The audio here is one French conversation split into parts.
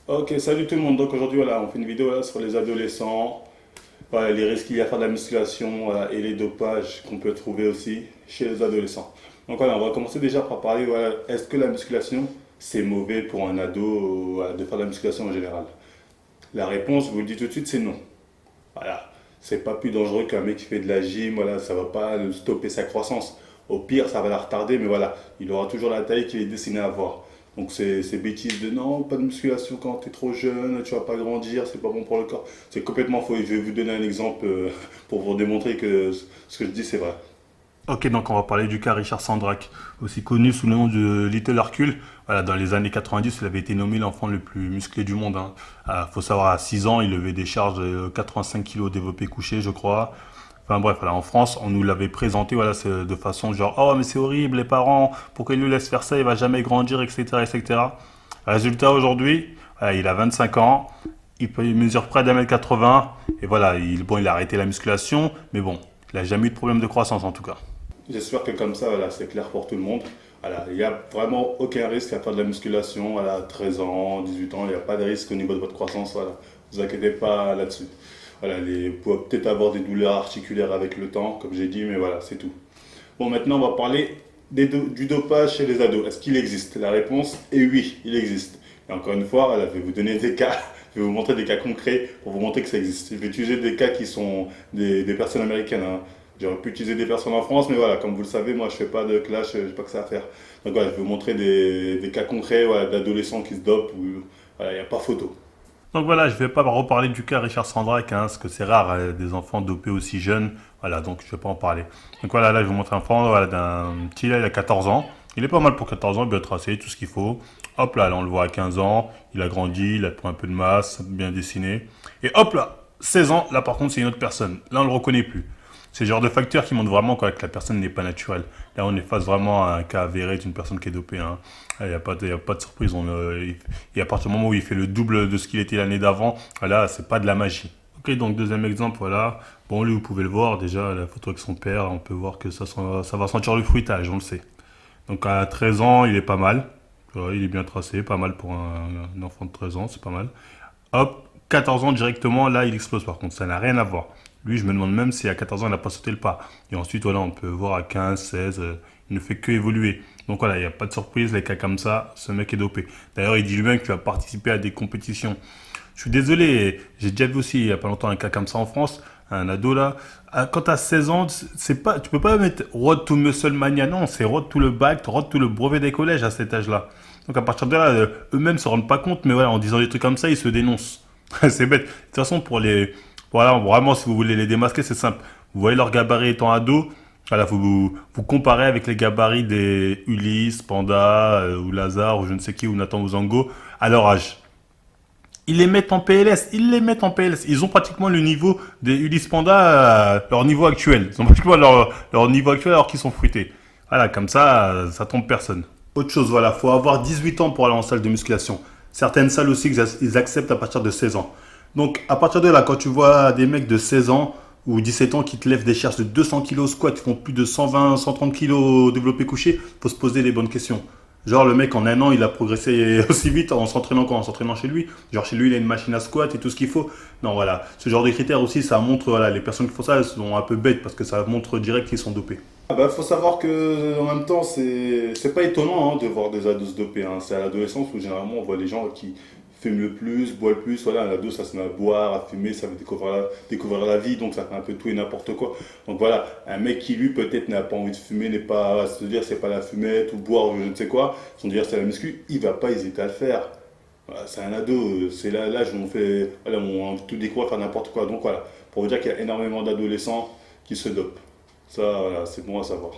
Ok, salut tout le monde. Donc aujourd'hui, voilà, on fait une vidéo là, sur les adolescents, voilà, les risques qu'il y a à faire de la musculation voilà, et les dopages qu'on peut trouver aussi chez les adolescents. Donc voilà, on va commencer déjà par parler, voilà, est-ce que la musculation, c'est mauvais pour un ado voilà, de faire de la musculation en général? La réponse, je vous le dis tout de suite, c'est non. Voilà, c'est pas plus dangereux qu'un mec qui fait de la gym, voilà, ça va pas stopper sa croissance. Au pire, ça va la retarder, mais voilà, il aura toujours la taille qu'il est destiné à avoir. Donc ces bêtises de non, pas de musculation quand tu es trop jeune, tu vas pas grandir, c'est pas bon pour le corps. C'est complètement faux. Et je vais vous donner un exemple pour vous démontrer que ce que je dis c'est vrai. Ok, donc on va parler du cas Richard Sandrak, aussi connu sous le nom de Little Hercule. Voilà, dans les années 90, il avait été nommé l'enfant le plus musclé du monde, hein. Faut savoir, à 6 ans, il levait des charges de 85 kilos développé couché, je crois. Enfin bref, voilà, en France, on nous l'avait présenté voilà, de façon genre, oh mais c'est horrible, les parents, pourquoi ils lui laissent faire ça, il va jamais grandir, etc. etc. Résultat, aujourd'hui, voilà, il a 25 ans, il mesure près d'1m80, et voilà, il a arrêté la musculation, mais bon, il n'a jamais eu de problème de croissance en tout cas. J'espère que comme ça, voilà, c'est clair pour tout le monde. Voilà, il n'y a vraiment aucun risque à faire de la musculation. Voilà, 13 ans, 18 ans, il n'y a pas de risque au niveau de votre croissance. Voilà, vous inquiétez pas là-dessus. Voilà, vous pouvez peut-être avoir des douleurs articulaires avec le temps, comme j'ai dit, mais voilà, c'est tout. Bon, maintenant, on va parler du dopage chez les ados. Est-ce qu'il existe? La réponse est oui, il existe. Et encore une fois, voilà, je vais vous donner des cas, je vais vous montrer des cas concrets pour vous montrer que ça existe. Je vais utiliser des cas qui sont des personnes américaines, hein. J'aurais pu utiliser des personnes en France, mais voilà, comme vous le savez, moi je fais pas de clash, je n'ai pas que ça à faire. Donc voilà, je vais vous montrer des cas concrets voilà, d'adolescents qui se dopent où voilà, il n'y a pas photo. Donc voilà, je ne vais pas reparler du cas Richard Sandrak, hein, parce que c'est rare des enfants dopés aussi jeunes. Voilà, donc je ne vais pas en parler. Donc voilà, là je vais vous montrer un enfant voilà, d'un petit, là, il a 14 ans. Il est pas mal pour 14 ans, bien tracé, tout ce qu'il faut. Hop là, on le voit à 15 ans, il a grandi, il a pris un peu de masse, bien dessiné. Et hop là, 16 ans, là par contre c'est une autre personne. Là on ne le reconnaît plus. C'est le genre de facteur qui montre vraiment quoi, que la personne n'est pas naturelle. Là, on est face vraiment à un cas avéré d'une personne qui est dopée, hein. Il n'y a, y a pas de surprise. Et à partir du moment où il fait le double de ce qu'il était l'année d'avant, là, c'est pas de la magie. Ok, donc deuxième exemple, voilà. Bon, lui, vous pouvez le voir déjà, la photo avec son père, on peut voir que ça va sentir le fruitage, on le sait. Donc à 13 ans, il est pas mal. Il est bien tracé, pas mal pour un enfant de 13 ans, c'est pas mal. Hop, 14 ans directement, là, il explose par contre, ça n'a rien à voir. Lui, je me demande même si à 14 ans, il n'a pas sauté le pas. Et ensuite, voilà, on peut voir à 15, 16, il ne fait que évoluer. Donc voilà, il n'y a pas de surprise, les cas comme ça, ce mec est dopé. D'ailleurs, il dit lui-même qu'il va participer à des compétitions. Je suis désolé, j'ai déjà vu aussi il n'y a pas longtemps un cas comme ça en France, un ado là. Quand tu as 16 ans, c'est pas, tu peux pas mettre Road to Muscle Mania, non, c'est Road to le bac, Road to le brevet des collèges à cet âge-là. Donc à partir de là, eux-mêmes se rendent pas compte, mais voilà, en disant des trucs comme ça, ils se dénoncent. C'est bête. De toute façon, voilà, vraiment, si vous voulez les démasquer, c'est simple. Vous voyez leur gabarit étant ado, voilà, vous comparez avec les gabarits des Ulysse, Panda, ou Lazare, ou je ne sais qui, ou Nathan Ouzango, à leur âge. Ils les mettent en PLS, ils les mettent en PLS. Ils ont pratiquement le niveau des Ulysse Panda, leur niveau actuel. Ils ont pratiquement leur niveau actuel alors qu'ils sont fruités. Voilà, comme ça trompe personne. Autre chose, voilà, faut avoir 18 ans pour aller en salle de musculation. Certaines salles aussi, ils acceptent à partir de 16 ans. Donc, à partir de là, quand tu vois des mecs de 16 ans ou 17 ans qui te lèvent des charges de 200 kilos squat, qui font plus de 120, 130 kilos développé couché, faut se poser les bonnes questions. Genre, le mec, en un an, il a progressé aussi vite en s'entraînant quoi? En s'entraînant chez lui. Genre, chez lui, il a une machine à squat et tout ce qu'il faut. Non, voilà. Ce genre de critères aussi, ça montre, voilà, les personnes qui font ça, elles sont un peu bêtes parce que ça montre direct qu'ils sont dopés. Ah bah, faut savoir que en même temps, c'est pas étonnant hein, de voir des ados se doper, hein. C'est à l'adolescence où généralement on voit les gens qui fument le plus, boivent le plus. Voilà, un ado, ça se met à boire, à fumer, ça veut découvrir la vie, donc ça fait un peu tout et n'importe quoi. Donc voilà, un mec qui lui peut-être n'a pas envie de fumer, n'est pas à se dire c'est pas la fumette ou boire ou je ne sais quoi, sans dire c'est la muscu, il va pas hésiter à le faire. Voilà, c'est un ado, c'est l'âge où on fait, voilà, on tout découvre, faire n'importe quoi. Donc voilà, pour vous dire qu'il y a énormément d'adolescents qui se dopent. Ça, voilà, c'est bon à savoir.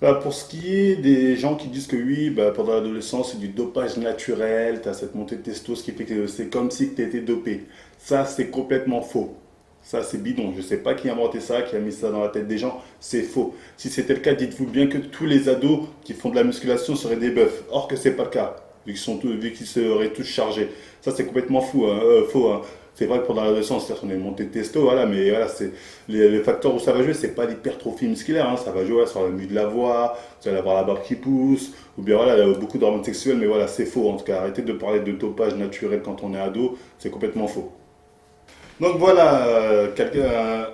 Bah, pour ce qui est des gens qui disent que oui, bah, pendant l'adolescence, c'est du dopage naturel, tu as cette montée de testo, ce qui fait que c'est comme si tu étais dopé. Ça, c'est complètement faux. Ça, c'est bidon. Je ne sais pas qui a inventé ça, qui a mis ça dans la tête des gens. C'est faux. Si c'était le cas, dites-vous bien que tous les ados qui font de la musculation seraient des bœufs. Or que c'est pas le cas. vu qu'ils seraient tous chargés. Ça, c'est complètement faux, hein. C'est vrai que pendant l'adolescence, certes, on est monté de testo, voilà, mais voilà, c'est les facteurs où ça va jouer, c'est pas l'hypertrophie musculaire, hein, ça va jouer voilà, sur la mue de la voix, vous allez avoir la barbe qui pousse, ou bien voilà, il y a beaucoup d'hormones sexuelles, mais voilà, c'est faux en tout cas. Arrêtez de parler de dopage naturel quand on est ado, c'est complètement faux. Donc voilà,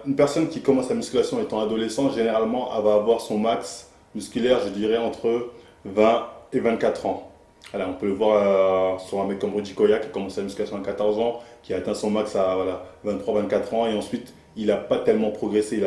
une personne qui commence la musculation étant adolescent, généralement, elle va avoir son max musculaire, je dirais, entre 20 et 24 ans. Voilà, on peut le voir sur un mec comme Rudy Koya qui commence la musculation à 14 ans, qui a atteint son max à voilà, 23-24 ans, et ensuite, il n'a pas tellement progressé, il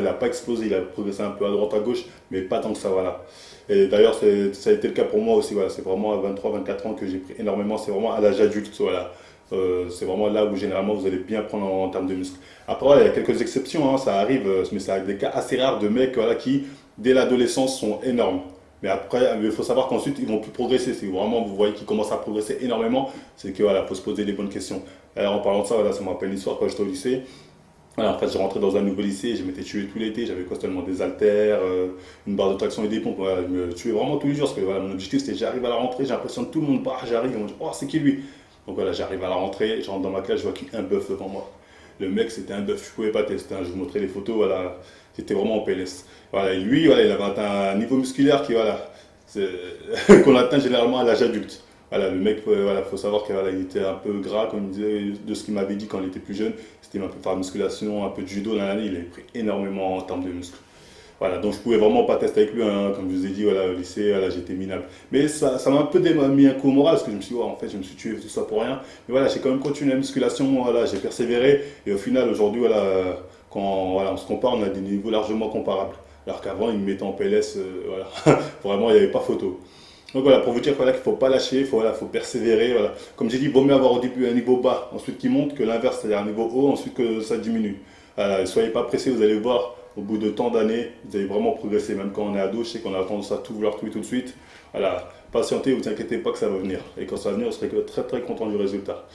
n'a pas explosé, il a progressé un peu à droite, à gauche, mais pas tant que ça, voilà. Et d'ailleurs, ça a été le cas pour moi aussi, voilà, c'est vraiment à 23-24 ans que j'ai pris énormément, c'est vraiment à l'âge adulte, voilà. C'est vraiment là où généralement vous allez bien prendre en termes de muscles. Après, voilà, il y a quelques exceptions, hein, ça arrive, mais c'est des cas assez rares de mecs voilà, qui, dès l'adolescence, sont énormes. Mais après, il faut savoir qu'ensuite, ils vont plus progresser. Si vraiment vous voyez qu'ils commencent à progresser énormément, c'est que voilà, faut se poser les bonnes questions. Alors, en parlant de ça, voilà, ça me rappelle une histoire quand j'étais au lycée. Voilà, en fait, j'ai rentré dans un nouveau lycée, je m'étais tué tout l'été, j'avais constamment des haltères, une barre de traction et des pompes. Voilà, je me tuais vraiment tous les jours parce que voilà, mon objectif c'était j'arrive à la rentrée, j'ai l'impression que tout le monde part, j'arrive, ils vont dire oh c'est qui lui? Donc voilà, j'arrive à la rentrée, je rentre dans ma classe, je vois qu'il y a un bœuf devant moi. Le mec c'était un bœuf, je ne pouvais pas tester, hein, je vous montrais les photos, voilà, c'était vraiment en PLS. Voilà, et lui, voilà, il avait atteint un niveau musculaire qui, voilà, qu'on atteint généralement à l'âge adulte. Voilà, le mec, voilà, faut savoir qu'il voilà, il était un peu gras, comme il disait, de ce qu'il m'avait dit quand il était plus jeune. C'était un peu faire de musculation, un peu de judo dans l'année, il avait pris énormément en termes de muscles. Voilà, donc je pouvais vraiment pas tester avec lui, hein, comme je vous ai dit, voilà, au lycée, voilà, j'étais minable. Mais ça m'a un peu mis un coup au moral, parce que je me suis dit, ouais, en fait, je me suis tué tout ça pour rien. Mais voilà, j'ai quand même continué la musculation, voilà, j'ai persévéré, et au final, aujourd'hui, voilà, quand voilà, on se compare, on a des niveaux largement comparables. Alors qu'avant, ils me mettaient en PLS, voilà, vraiment, il n'y avait pas photo. Donc voilà, pour vous dire voilà, qu'il ne faut pas lâcher, faut persévérer. Voilà. Comme j'ai dit, il vaut mieux avoir au début un niveau bas, ensuite qui monte, que l'inverse, c'est-à-dire un niveau haut, ensuite que ça diminue. Voilà, ne soyez pas pressés, vous allez voir, au bout de tant d'années, vous allez vraiment progresser. Même quand on est ado, je sais qu'on a tendance à tout vouloir tout de suite. Voilà, patientez, vous inquiétez pas que ça va venir. Et quand ça va venir, vous serez très très content du résultat.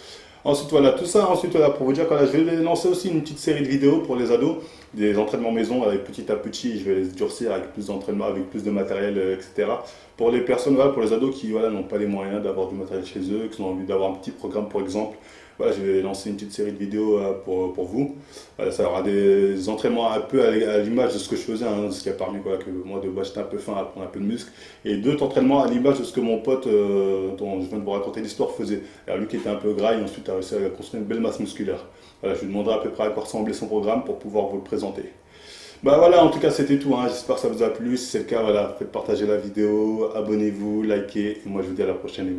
Ensuite, voilà, tout ça, ensuite, voilà, pour vous dire que voilà, je vais lancer aussi une petite série de vidéos pour les ados, des entraînements maison avec petit à petit, je vais les durcir avec plus d'entraînement, avec plus de matériel, etc. Pour les personnes, voilà, pour les ados qui voilà, n'ont pas les moyens d'avoir du matériel chez eux, qui ont envie d'avoir un petit programme, par exemple, voilà, je vais lancer une petite série de vidéos pour vous. Voilà, ça aura des entraînements un peu à l'image de ce que je faisais, hein, ce qui a permis voilà, que moi de base j'étais un peu fin à prendre un peu de muscle. Et d'autres entraînements à l'image de ce que mon pote, dont je viens de vous raconter l'histoire, faisait. Alors lui qui était un peu gras et ensuite a réussi à construire une belle masse musculaire. Voilà, je lui demanderai à peu près à quoi ressemblait son programme pour pouvoir vous le présenter. Bah voilà, en tout cas c'était tout, hein. J'espère que ça vous a plu. Si c'est le cas, voilà, faites partager la vidéo, abonnez-vous, likez. Et moi je vous dis à la prochaine, les